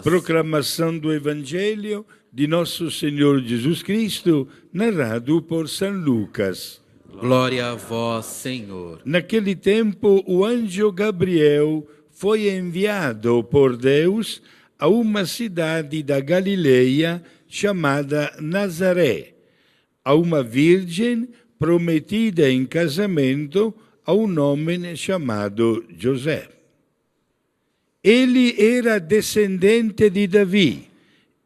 Proclamação do Evangelho de Nosso Senhor Jesus Cristo, narrado por São Lucas. Glória a vós, Senhor. Naquele tempo, o anjo Gabriel foi enviado por Deus a uma cidade da Galileia chamada Nazaré, a uma virgem prometida em casamento a um homem chamado José. Ele era descendente de Davi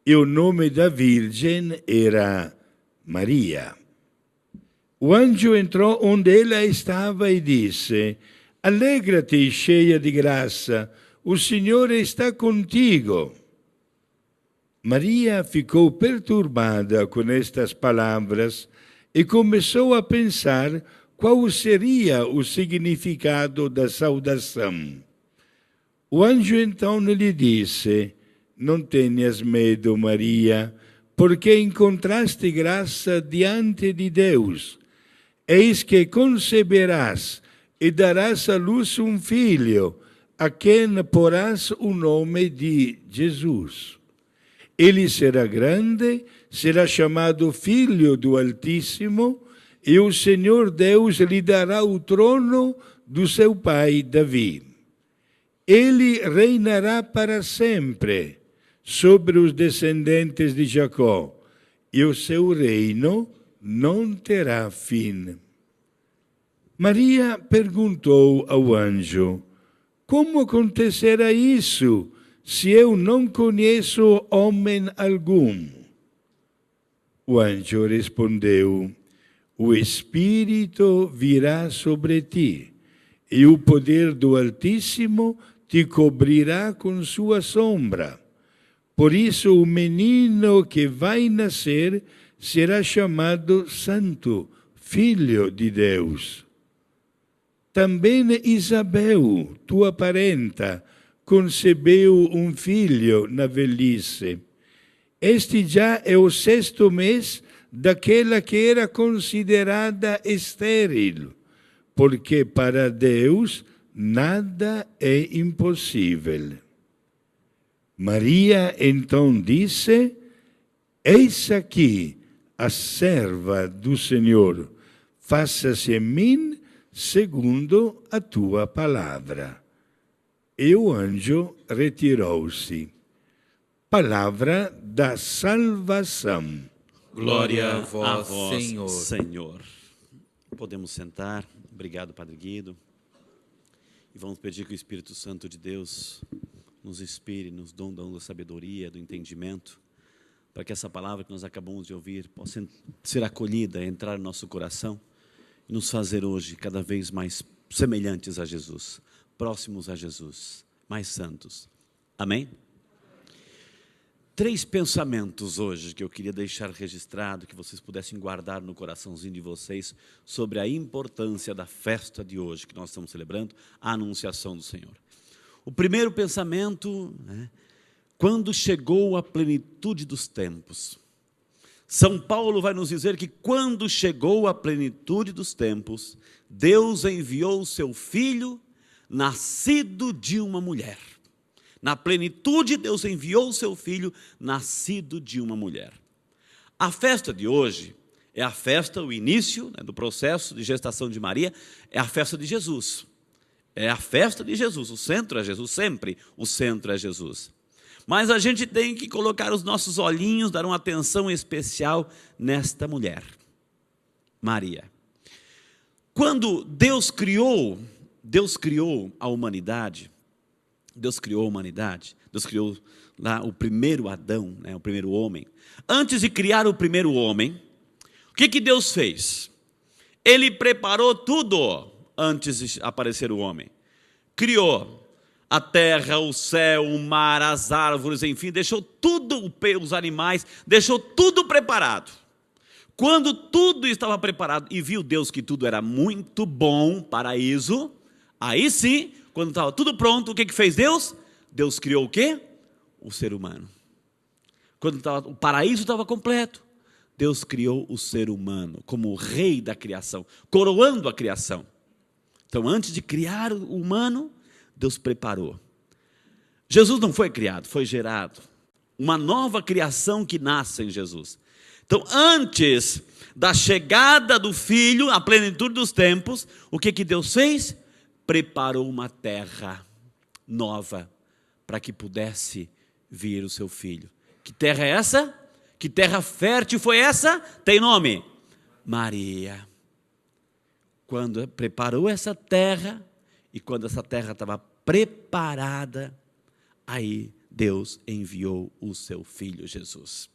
e o nome da virgem era Maria. O anjo entrou onde ela estava e disse: Alegra-te, cheia de graça, o Senhor está contigo. Maria ficou perturbada com estas palavras e começou a pensar qual seria o significado da saudação. O anjo então lhe disse: Não tenhas medo, Maria, porque encontraste graça diante de Deus. Eis que conceberás e darás à luz um filho, a quem porás o nome de Jesus. Ele será grande, será chamado Filho do Altíssimo, e o Senhor Deus lhe dará o trono do seu pai Davi. Ele reinará para sempre sobre os descendentes de Jacó, e o seu reino não terá fim. Maria perguntou ao anjo: Como acontecerá isso, se eu não conheço homem algum? O anjo respondeu: O Espírito virá sobre ti, e o poder do Altíssimo te cobrirá com sua sombra. Por isso, o menino que vai nascer será chamado Santo, Filho de Deus. Também Isabel, tua parenta, concebeu um filho na velhice. Este já é o 6º mês daquela que era considerada estéril, porque para Deus nada é impossível. Maria então disse: Eis aqui a serva do Senhor, faça-se em mim segundo a tua palavra. E o anjo retirou-se. Palavra da salvação. Glória a vós, Senhor. Senhor. Podemos sentar. Obrigado, Padre Guido. E vamos pedir que o Espírito Santo de Deus nos inspire, nos dê da sabedoria, do entendimento, para que essa palavra que nós acabamos de ouvir possa ser acolhida, entrar no nosso coração e nos fazer hoje cada vez mais semelhantes a Jesus, próximos a Jesus, mais santos. Amém? 3 pensamentos hoje que eu queria deixar registrado, que vocês pudessem guardar no coraçãozinho de vocês, sobre a importância da festa de hoje, que nós estamos celebrando, a Anunciação do Senhor. O primeiro pensamento, quando chegou a plenitude dos tempos. São Paulo vai nos dizer que quando chegou a plenitude dos tempos, Deus enviou o seu Filho, nascido de uma mulher. Na plenitude, Deus enviou o seu Filho, nascido de uma mulher. A festa de hoje é a festa, o início do processo de gestação de Maria, é a festa de Jesus. É a festa de Jesus, o centro é Jesus, sempre o centro é Jesus. Mas a gente tem que colocar os nossos olhinhos, dar uma atenção especial nesta mulher, Maria. Quando Deus criou a humanidade, Deus criou lá o primeiro Adão, o primeiro homem. Antes de criar o primeiro homem, o que Deus fez? Ele preparou tudo antes de aparecer o homem. Criou a terra, o céu, o mar, as árvores, enfim, deixou tudo, os animais, deixou tudo preparado. Quando tudo estava preparado e viu Deus que tudo era muito bom, paraíso, aí sim, quando estava tudo pronto, o que fez Deus? Deus criou o quê? O ser humano. Quando o paraíso estava completo, Deus criou o ser humano como o rei da criação, coroando a criação. Então, antes de criar o humano, Deus preparou. Jesus não foi criado, foi gerado. Uma nova criação que nasce em Jesus. Então, antes da chegada do Filho, à plenitude dos tempos, o que Deus fez? Preparou uma terra nova para que pudesse vir o seu Filho. Que terra é essa? Que terra fértil foi essa? Tem nome? Maria. Quando preparou essa terra, e quando essa terra estava preparada, aí Deus enviou o seu Filho Jesus.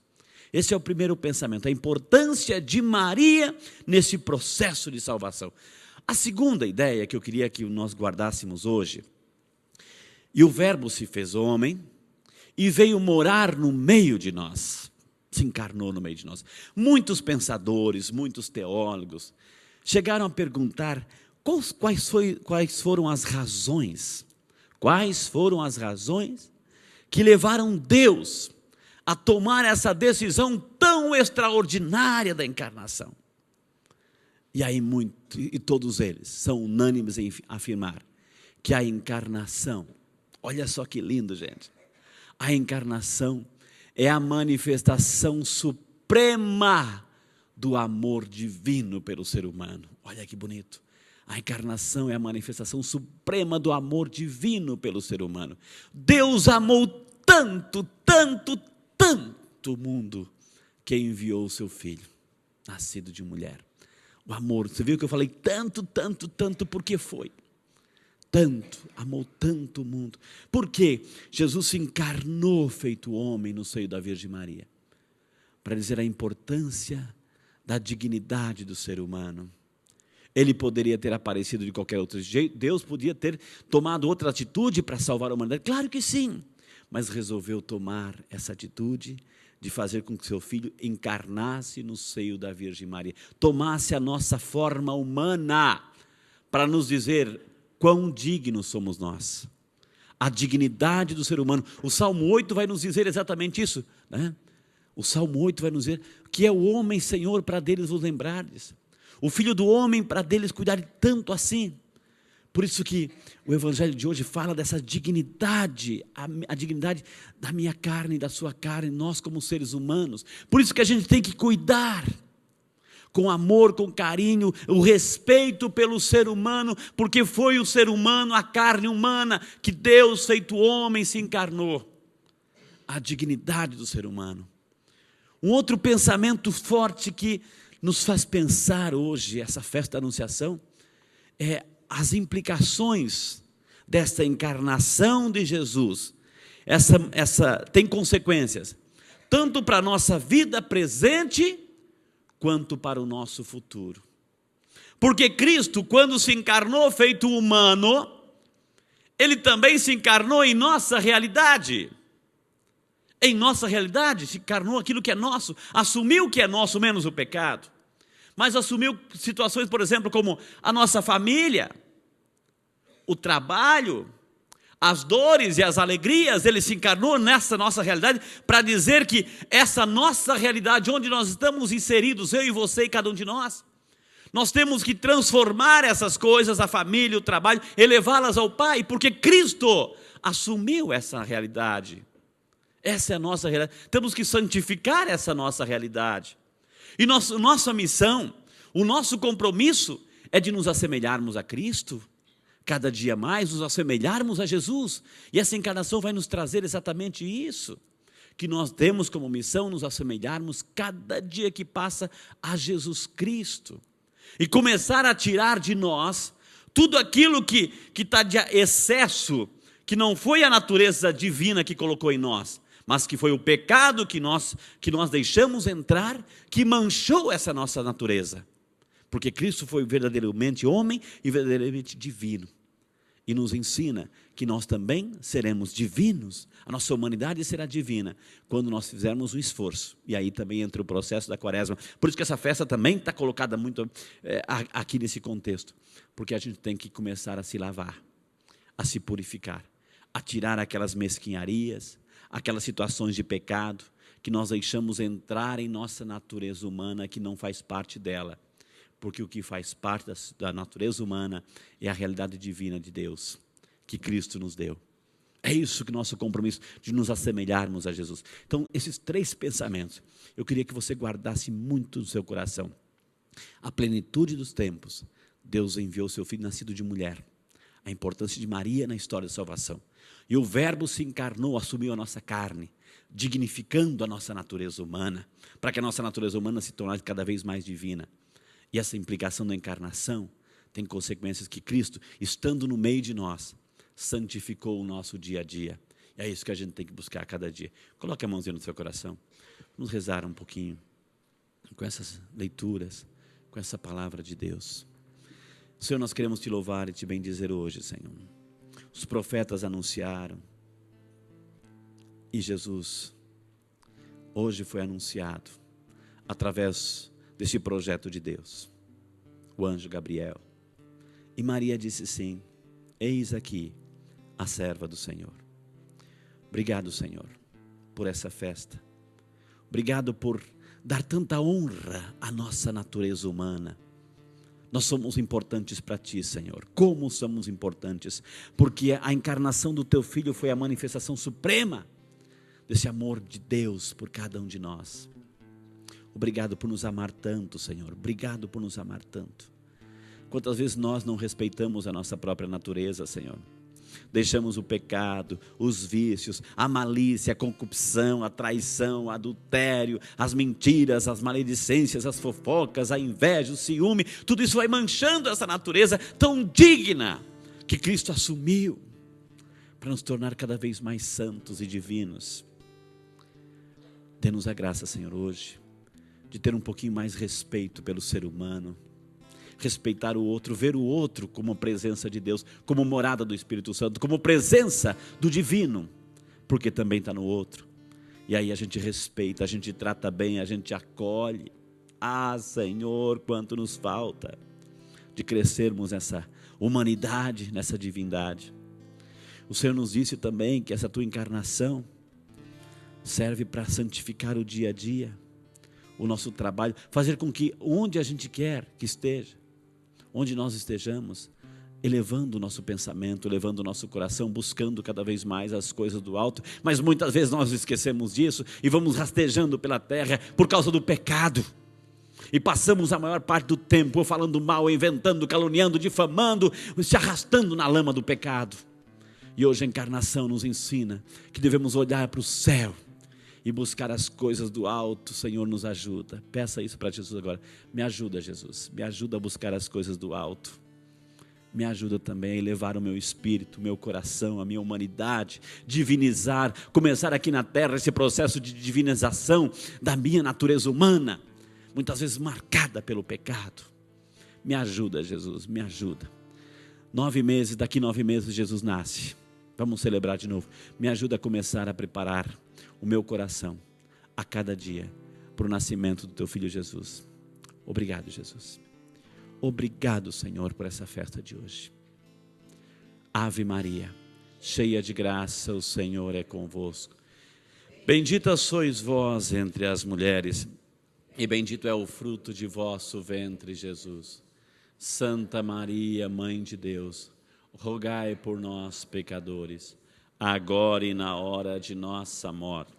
Esse é o primeiro pensamento, a importância de Maria nesse processo de salvação. A segunda ideia que eu queria que nós guardássemos hoje, e o Verbo se fez homem e veio morar no meio de nós, se encarnou no meio de nós. Muitos pensadores, muitos teólogos chegaram a perguntar quais foram as razões que levaram Deus a tomar essa decisão tão extraordinária da encarnação. E aí todos eles são unânimes em afirmar que a encarnação, olha só que lindo, gente, a encarnação é a manifestação suprema do amor divino pelo ser humano. Olha que bonito. A encarnação é a manifestação suprema do amor divino pelo ser humano. Deus amou tanto, tanto, tanto o mundo, que enviou o seu Filho, nascido de mulher. O amor, você viu que eu falei tanto, tanto, tanto, porque foi. Tanto, amou tanto o mundo. Por quê? Jesus se encarnou feito homem no seio da Virgem Maria, para dizer a importância da dignidade do ser humano. Ele poderia ter aparecido de qualquer outro jeito, Deus podia ter tomado outra atitude para salvar a humanidade, claro que sim, mas resolveu tomar essa atitude de fazer com que seu Filho encarnasse no seio da Virgem Maria, tomasse a nossa forma humana, para nos dizer quão dignos somos nós, a dignidade do ser humano. O Salmo 8 vai nos dizer exatamente isso, né? O Salmo 8 vai nos dizer que é o homem, Senhor, para deles vos lembrardes. O Filho do homem, para deles cuidarem tanto assim. Por isso que o Evangelho de hoje fala dessa dignidade, a dignidade da minha carne e da sua carne, nós como seres humanos. Por isso que a gente tem que cuidar, com amor, com carinho, o respeito pelo ser humano, porque foi o ser humano, a carne humana, que Deus, feito homem, se encarnou. A dignidade do ser humano. Um outro pensamento forte que nos faz pensar hoje, essa festa da Anunciação, é as implicações desta encarnação de Jesus. Essa tem consequências, tanto para a nossa vida presente, quanto para o nosso futuro. Porque Cristo, quando se encarnou feito humano, Ele também se encarnou em nossa realidade. Em nossa realidade, se encarnou aquilo que é nosso, assumiu o que é nosso, menos o pecado. Mas assumiu situações, por exemplo, como a nossa família, o trabalho, as dores e as alegrias. Ele se encarnou nessa nossa realidade para dizer que essa nossa realidade, onde nós estamos inseridos, eu e você e cada um de nós temos que transformar essas coisas, a família, o trabalho, elevá-las ao Pai, porque Cristo assumiu essa realidade. Essa é a nossa realidade. Temos que santificar essa nossa realidade. E nossa missão, o nosso compromisso é de nos assemelharmos a Cristo, cada dia mais nos assemelharmos a Jesus. E essa encarnação vai nos trazer exatamente isso, que nós temos como missão nos assemelharmos cada dia que passa a Jesus Cristo. E começar a tirar de nós tudo aquilo que está de excesso, que não foi a natureza divina que colocou em nós, mas que foi o pecado que nós deixamos entrar, que manchou essa nossa natureza. Porque Cristo foi verdadeiramente homem e verdadeiramente divino. E nos ensina que nós também seremos divinos. A nossa humanidade será divina quando nós fizermos o esforço. E aí também entra o processo da quaresma. Por isso que essa festa também está colocada muito aqui nesse contexto. Porque a gente tem que começar a se lavar, a se purificar, a tirar aquelas mesquinharias, aquelas situações de pecado que nós deixamos entrar em nossa natureza humana, que não faz parte dela. Porque o que faz parte da natureza humana é a realidade divina de Deus, que Cristo nos deu. É isso que nosso compromisso, de nos assemelharmos a Jesus. Então, esses 3 pensamentos, eu queria que você guardasse muito no seu coração. A plenitude dos tempos, Deus enviou seu Filho nascido de mulher. A importância de Maria na história da salvação. E o Verbo se encarnou, assumiu a nossa carne, dignificando a nossa natureza humana, para que a nossa natureza humana se tornasse cada vez mais divina. E essa implicação da encarnação tem consequências que Cristo, estando no meio de nós, santificou o nosso dia a dia. E é isso que a gente tem que buscar a cada dia. Coloque a mãozinha no seu coração. Vamos rezar um pouquinho com essas leituras, com essa palavra de Deus. Senhor, nós queremos te louvar e te bendizer hoje, Senhor. Os profetas anunciaram. E Jesus, hoje foi anunciado, através desse projeto de Deus, o anjo Gabriel. E Maria disse sim, eis aqui a serva do Senhor. Obrigado, Senhor, por essa festa. Obrigado por dar tanta honra à nossa natureza humana. Nós somos importantes para Ti, Senhor. Como somos importantes? Porque a encarnação do Teu Filho foi a manifestação suprema desse amor de Deus por cada um de nós. Obrigado por nos amar tanto, Senhor. Obrigado por nos amar tanto. Quantas vezes nós não respeitamos a nossa própria natureza, Senhor? Deixamos o pecado, os vícios, a malícia, a concupisão, a traição, o adultério, as mentiras, as maledicências, as fofocas, a inveja, o ciúme. Tudo isso vai manchando essa natureza tão digna que Cristo assumiu para nos tornar cada vez mais santos e divinos. Dê-nos a graça, Senhor, hoje, de ter um pouquinho mais respeito pelo ser humano, respeitar o outro, ver o outro como presença de Deus, como morada do Espírito Santo, como presença do divino, porque também está no outro. E aí a gente respeita, a gente trata bem, a gente acolhe. Ah, Senhor, quanto nos falta de crescermos nessa humanidade, nessa divindade. O Senhor nos disse também que essa tua encarnação serve para santificar o dia a dia, o nosso trabalho, fazer com que onde a gente quer que esteja, onde nós estejamos, elevando o nosso pensamento, elevando o nosso coração, buscando cada vez mais as coisas do alto, mas muitas vezes nós esquecemos disso e vamos rastejando pela terra por causa do pecado, e passamos a maior parte do tempo falando mal, inventando, caluniando, difamando, se arrastando na lama do pecado. E hoje a encarnação nos ensina que devemos olhar para o céu e buscar as coisas do alto. Senhor, nos ajuda. Peça isso para Jesus agora. Me ajuda, Jesus. Me ajuda a buscar as coisas do alto. Me ajuda também a elevar o meu espírito, o meu coração, a minha humanidade, divinizar, começar aqui na terra esse processo de divinização da minha natureza humana, muitas vezes marcada pelo pecado. Me ajuda, Jesus, me ajuda. 9 meses, daqui 9 meses Jesus nasce. Vamos celebrar de novo. Me ajuda a começar a preparar o meu coração a cada dia para o nascimento do teu filho Jesus. Obrigado, Jesus. Obrigado, Senhor, por essa festa de hoje. Ave Maria, cheia de graça, o Senhor é convosco. Bendita sois vós entre as mulheres, e bendito é o fruto de vosso ventre, Jesus. Santa Maria, Mãe de Deus, rogai por nós, pecadores, agora e na hora de nossa morte.